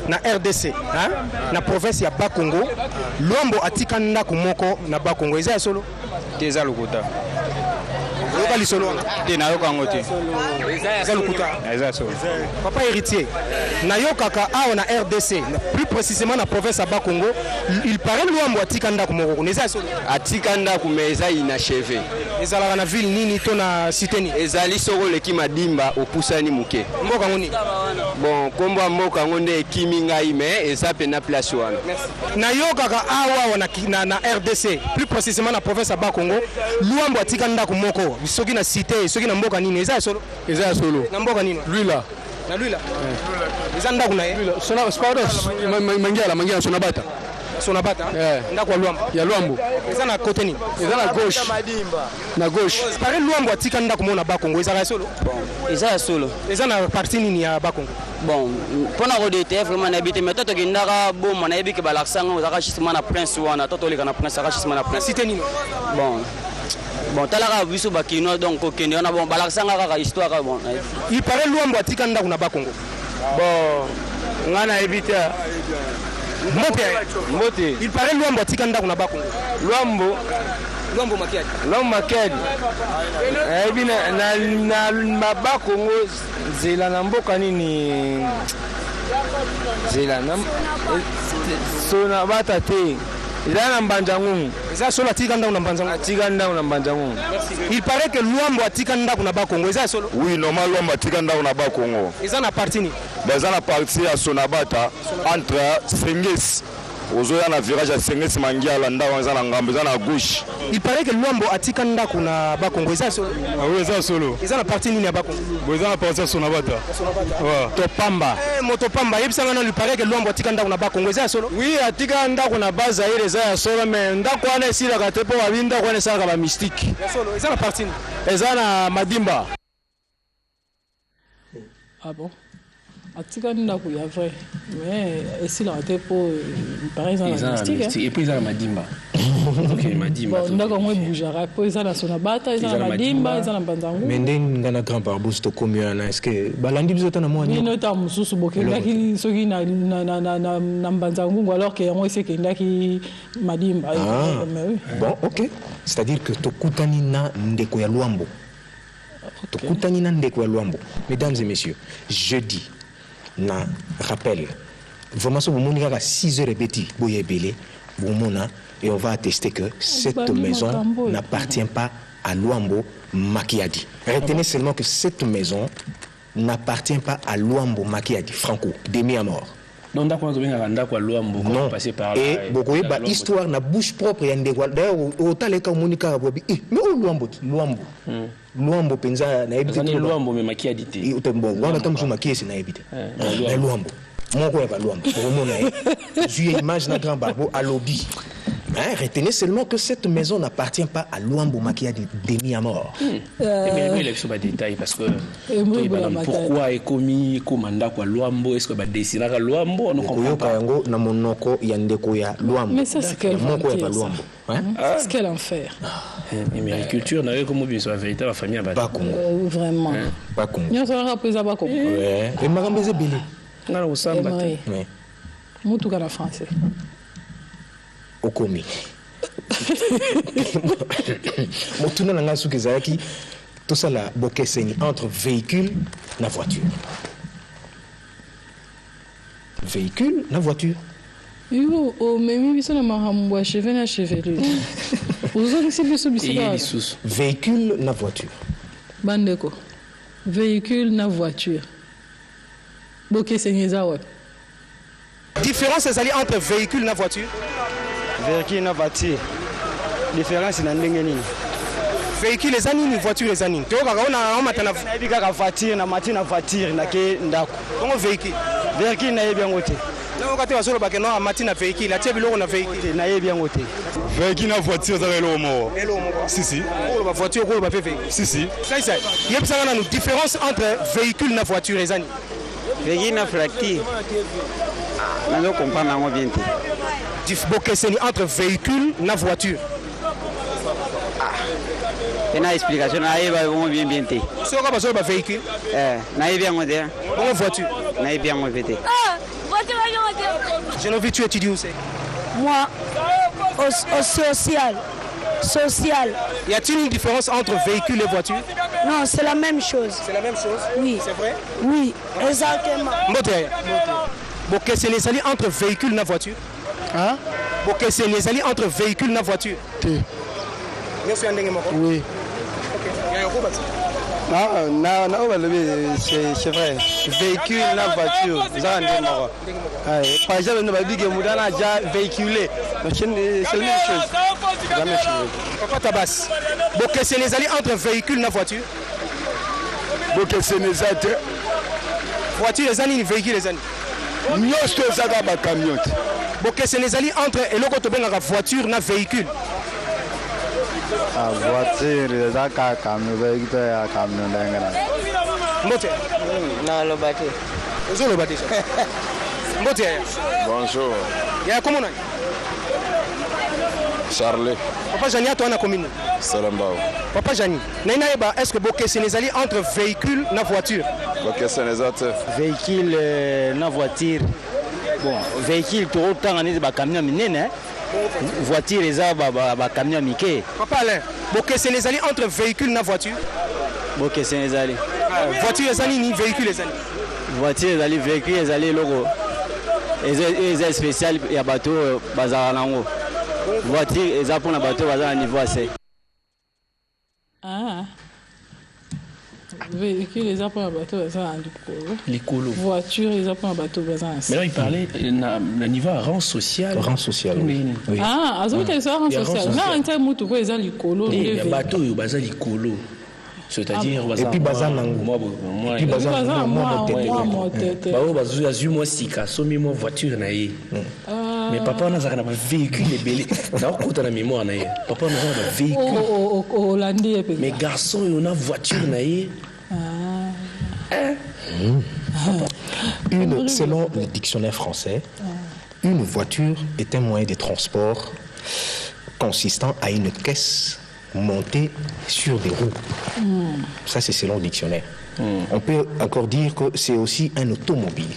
na RDC hein na province ya Bakongo Luambo atika ndako moko na Bakongo eza solo teza lokuta yoka li solo te na yoka ngote eza lokuta eza solo papa héritier na yokaka awa na RDC plus précisément na province ya Bakongo il paraît Luambo atika ndako moko eza solo atika ndako meza inachevé ezalaka na ville nini to na cité ni ezali soko leki madimba opusani muke mboka ngoni bon kombo mboka ngonde ekimi ngai mais eza pena place wana na yokaka awa na RDC plus précisément na province ya Bakongo Luambo atika ndako moko soki na cité soki na mboka nini eza solo na mboka nini Luila na Luila eza ndako na ye sona spados mangiala sonabata ndako ya Luambo ya Luambo eza na côté nini eza na gauche pare Luambo atika ndako mona Bakongo eza solo eza ya solo eza na partie nini ya Bakongo bon pona ko de TF vraiment na habité mais toto kindaka boma na yebiki balaksanga ozaka chisement na prince wana toto leka na prince aka chisement na prince cité nini bon talaka biso bakino donc kokende wana bon balaksanga kaka histoire bon il paraît Luambo atika ndako na Bakongo bon ngana ebita Mbote il paraît Luambo atika ndako na Bakongo Luambo Makiadi ebina na Bakongo zela na mboka nini zela na sona bata te eza na Mbanjangungu eza solo atika ndako na Mbanjangungu il paraît que Luambo atika ndako na Bakongo eza solo oui normal Luambo atika ndako na Bakongo eza na partie ni eza na partie ya Sonabata entre Sengesi ozoya na virage ya Sengesi mangiala ndako eza na ngambo eza na gauche il paraît que Luambo atika ndako na Bakongo eza solo oui eza solo eza na partie nini ya Bakongo eza na partie ya Sonabata Topamba Motopamba yebisanga il paraît que Luambo atika ndako na Bakongo eza solo oui atika ndako na Bazaire eza ya solo mais ndako wana esilaka te po babinda wana esalaka ba mystique eza na partie eza na Madimba ah bon atika ndako ya vrai mais esilaka te po par exemple mystique et puis eza na Madimba ok Madimba ndako ngo bougera po eza na Sonabata eza na Madimba eza na Mbanzangu mais ndenge ngana grand barbous to commune est-ce que balandi biso na moi ni nota mususu bokendaki soki na Mbanzangu alors que yango esekendaki Madimba mais oui bon ok c'est-à-dire que tokutani na ndeko ya Luambo tokutani na ndeko ya Luambo mesdames et messieurs jeudi na rappel vraiment ce moment il y a 6 heures et bêtis boyebele bomona et on va attester que cette maison n'appartient pas à Luambo Makiadi. Retenez seulement que cette maison n'appartient pas à Luambo Makiadi Franco demi à mort. Donc d'accord ndako Luambo non passer par là et beaucoup ba histoire na bouche propre ya ndeko d'ailleurs otaleka monika bobi mais Luambo penza na ebite Luambo mais Makiadi te utembo wana tamshu Makiadi na ebite na Luambo moko ya Luambo omona j'ai image na grand barbo à lobby. Hein, retenez seulement que cette maison n'appartient pas à Luambo Makiadi demi à mort. Mais il y a des détails parce que pourquoi est commis commanda quoi Luambo est-ce que ba dessiner à Luambo on comprend pas. Yango na monoko ya ndeko ya Luambo. Mais ça c'est quel moko ya Luambo. Hein? C'est quel enfer. Mais la culture n'a comme bien sur la vérité la famille à Bakongo. Vraiment. Bakongo. Nous sommes rappelés à Bakongo. Ouais. Et Marambeze Belé. Na usamba. Ouais. Mutu kana français. Okomi. Motuna nanga suki zaki tout ça la bokeseni entre véhicule na voiture. Véhicule na voiture. Yo o memi biso na mahambo ya cheveux na chevelu. Ozo kisi biso bisika. Véhicule na voiture. Bandeko. Véhicule na voiture. Bokeseni za wa. Différence ezali entre véhicule na voiture. Véhicule na voiture. Différence na ndenge nini? Véhicule eza nini voiture eza nini? To kaka ona matana ebika ka voiture na mati na voiture na ke ndako. Kongo véhicule. Véhicule na yebi yango te. Na okati wasolo bakeno mati na véhicule, atie biloko na véhicule na yebi yango te. Véhicule na voiture za lelo mo. Si. Ko ba voiture ko ba véhicule. Si. Ça. Yebisanga na nous différence entre véhicule na voiture eza nini? Véhicule na fracture. Na yo comprendre yango bien te. Bokeseni entre véhicule na voiture. Une explication na yeba bien te. Soko ba véhicule. Na yebi yango te. Bongo voiture. Na yebi yango te. Voiture Genovi, tu étudies où c'est? Moi, au social. Social. Y a-t-il une différence entre véhicule et voiture? Non, c'est la même chose. C'est la même chose? Oui. C'est vrai? Oui, exactement. Bon, qu'est-ce que c'est les entre véhicule et voiture? Hein? Bon, qu'est-ce que c'est les entre véhicule et voiture? Oui. C'est vrai. Véhicule, la voiture, ça par exemple, nous avons dit que nous avons déjà véhiculé. C'est la même chose. Papa Tabas. Bon, qu'est-ce que c'est les entre véhicule et voiture? Bon, qu'est-ce que c'est les autres? Voiture, les années, véhicule, les années. Nous sommes des camions. Bon, qu'est-ce que c'est les alliés entre et le côté de la voiture et véhicule? La voiture, c'est un camion, véhicule, c'est un camion. Mbote. Non, le bâtiment. Bonjour le bâtiment. Mbote. Bonjour. Ya comment on? Charlie. Papa Jani a toi na commune. Salambao. Papa Jani. Naina eba est-ce que boké c'est les alliés entre véhicule et voiture? Boké c'est les autres. Véhicule et voiture. Bon, véhicule tout autant on est ba camion minene. Voiture les ba camion miké. Papa Alain. Boké c'est les alliés entre véhicule et voiture? Boké c'est les alliés. Voiture les alliés ni véhicule les alliés. Voiture les alliés, véhicule les alliés logo. Les spécial il y a bateau bazar nango. Voiture les pour na bateau bazar niveau assez. Ah. Véhicule les pour na bateau bazar L'écolo. Voiture les pour na bateau bazar. Mais là il parlait le niveau rang social. Rang social. Oui. Ah, azo que ça rang social. Na ntay mutu ko eza l'écolo. Et le bateau yo bazar l'écolo. C'est-à-dire et puis bazar nango. Moi puis bazar moi tête. Ba o bazu azu moi sika somi moi voiture na ye. Mais papa on a un véhicule belé. Na ko na mémoire na ye. Papa on a un véhicule. Hollandais. Mais garçon on a voiture na ye. Selon le dictionnaire français, une voiture est un moyen de transport consistant à une caisse montée sur des roues. Ça, c'est selon le dictionnaire. On peut encore dire que c'est aussi un automobile,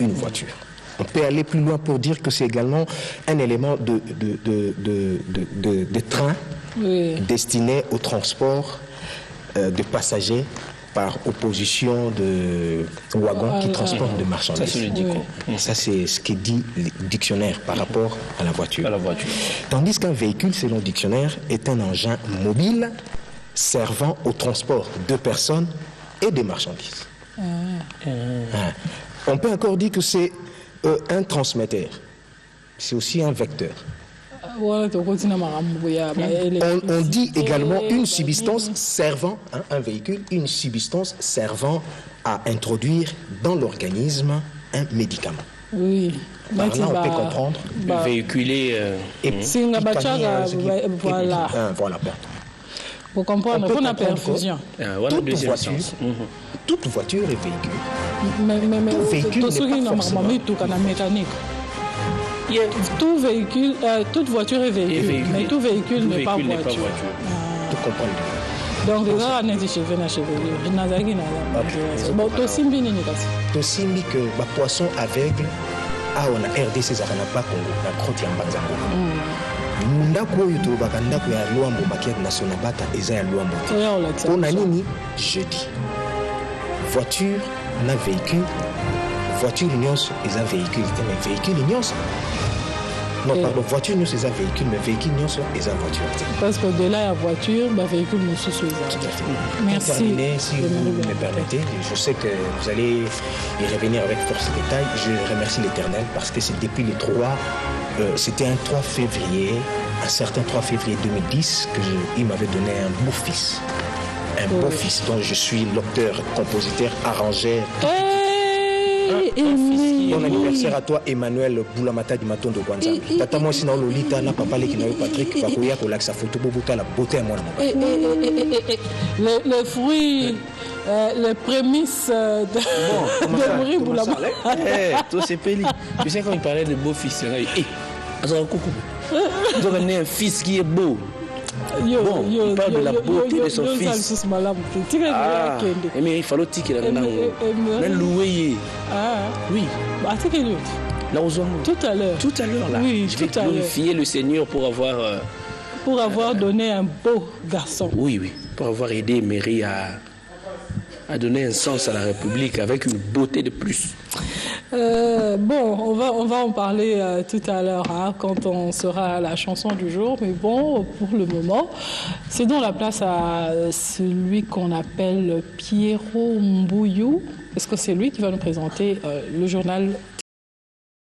une voiture. On peut aller plus loin pour dire que c'est également un élément de train destiné au transport de passagers par opposition de wagons qui transportent de marchandises. Ça, c'est ce que dit le dictionnaire par rapport à la voiture. Tandis qu'un véhicule, selon le dictionnaire, est un engin mobile servant au transport de personnes et de marchandises. On peut encore dire que c'est un transmetteur. C'est aussi un vecteur. On dit également une substance servant, un véhicule, une substance servant à introduire dans l'organisme un médicament. Oui. Par là, on peut comprendre. Véhiculer. Voilà. Voilà. Pour comprendre, on a perfusion. Toute voiture et véhicule. Mais véhicule n'est pas forcément mécanique. Tout véhicule, toute voiture est véhicule, mais tout véhicule n'est pas voiture. Tu comprends. Donc, les gens ont été cheveux na chevelure. Bon, tosimbi nini kasi? Tosimbi que ba poisson aveugle a on a RDC za kana pas Congo na crotte ya Mbanzango. Ndako oyo tobaka ndako ya Luambo maquette national bata eza ya Luambo. On a nini jeudi. Voiture na véhicule. Voiture nyonso eza véhicule, mais véhicule nyonso. Non, pardon, voiture nyonso eza véhicule, mais véhicule nyonso eza voiture. Parce que de là, il y a voiture, bah, véhicule nyonso eza. Merci. Pour terminer, si vous me permettez, je sais que vous allez y revenir avec force et détail. Je remercie l'Éternel parce que c'est depuis le 3, c'était un 3 février, un certain 3 février 2010, qu'il m'avait donné un beau-fils. Un beau-fils dont je suis l'auteur, compositeur, arrangeur. Bon anniversaire à toi, Emmanuel Boulamata du Maton de Kwanza. Tata moi sinon Lolita na papa qui n'a eu Patrick Bakoya pour l'axe photo bobuta la beauté à moi. Les fruits, les prémices de mourir Boulamata. Tout c'est peli. Tu sais quand il parlait de beau-fils, coucou. Ils ont amené un fils qui est beau. Bon, il parle de la beauté de son fils. Mais il fallait tirer la langue. Même louer. Ah. Oui. Bah, c'est que Tout à l'heure. Tout à l'heure, là. Oui, je vais tout à l'heure. glorifier le Seigneur pour avoir donné un beau garçon. Oui, pour avoir aidé Mairie à donner un sens à la République avec une beauté de plus. On va en parler tout à l'heure quand on sera à la chanson du jour. Mais bon, pour le moment, c'est donc la place à celui qu'on appelle Pierrot Mbouyou. Est-ce que c'est lui qui va nous présenter le journal